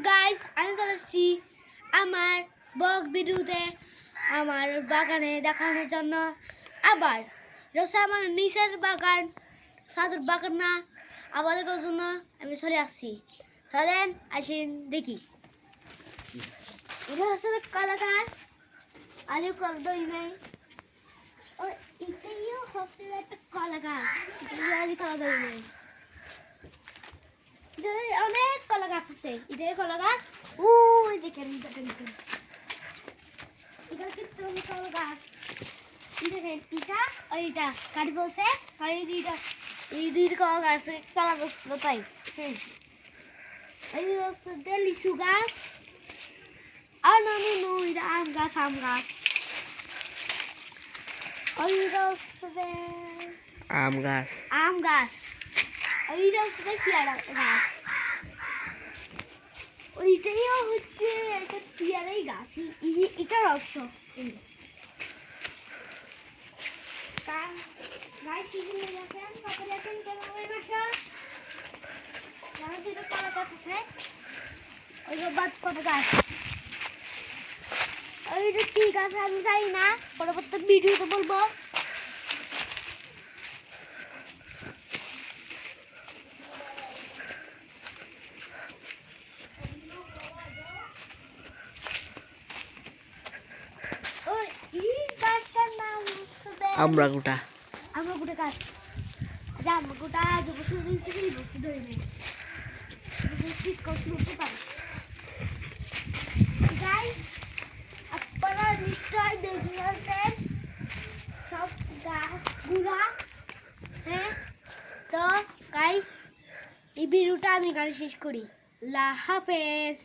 Guys, আমি চলেছি আমার ব্লগ ভিডিওতে আমার বাগানে দেখানোর জন্য। আবার রয়েছে আমার নিচের বাগান, ছাদের বাগান না, আবাদের জন্য আমি চলে আসছি। চলেন আসেন দেখি। এটা হচ্ছে কলা গাছ, আজও কলা দই নাই। আর এটাইও হচ্ছে একটা কলা গাছ, আজও কলা দই নাই। অনেক কলা গাছ আছে, এটাই কলা গাছ। ওই দেখেন এটা কিন্তু কলা গাছ। দেখেন এটা আর এটা কাটি বলছে, আর এই দুইটা কলা গাছ কলা গাছ তাই। এই হচ্ছে লিচু গাছ, আর নো এটা আম গাছ। ওই হচ্ছে আম গাছ। ওইটা হচ্ছে পেয়ারা গাছ। ওইটাইও হচ্ছে একটা পেয়ারাই গাছ। এটার অংশ ঠিক আছে, আমি জানি না, পরবর্তী ভিডিওতে বলবো। আমরা গোটা গাছ, আমরা গোটা বস্তু ধরে নেই। আপনারা নিশ্চয় দেখেছেন সব গাছ গুড়া। হ্যাঁ, তো গাইস এই ভিডিওটা আমি গান শেষ করি। আল্লাহ হাফেজ।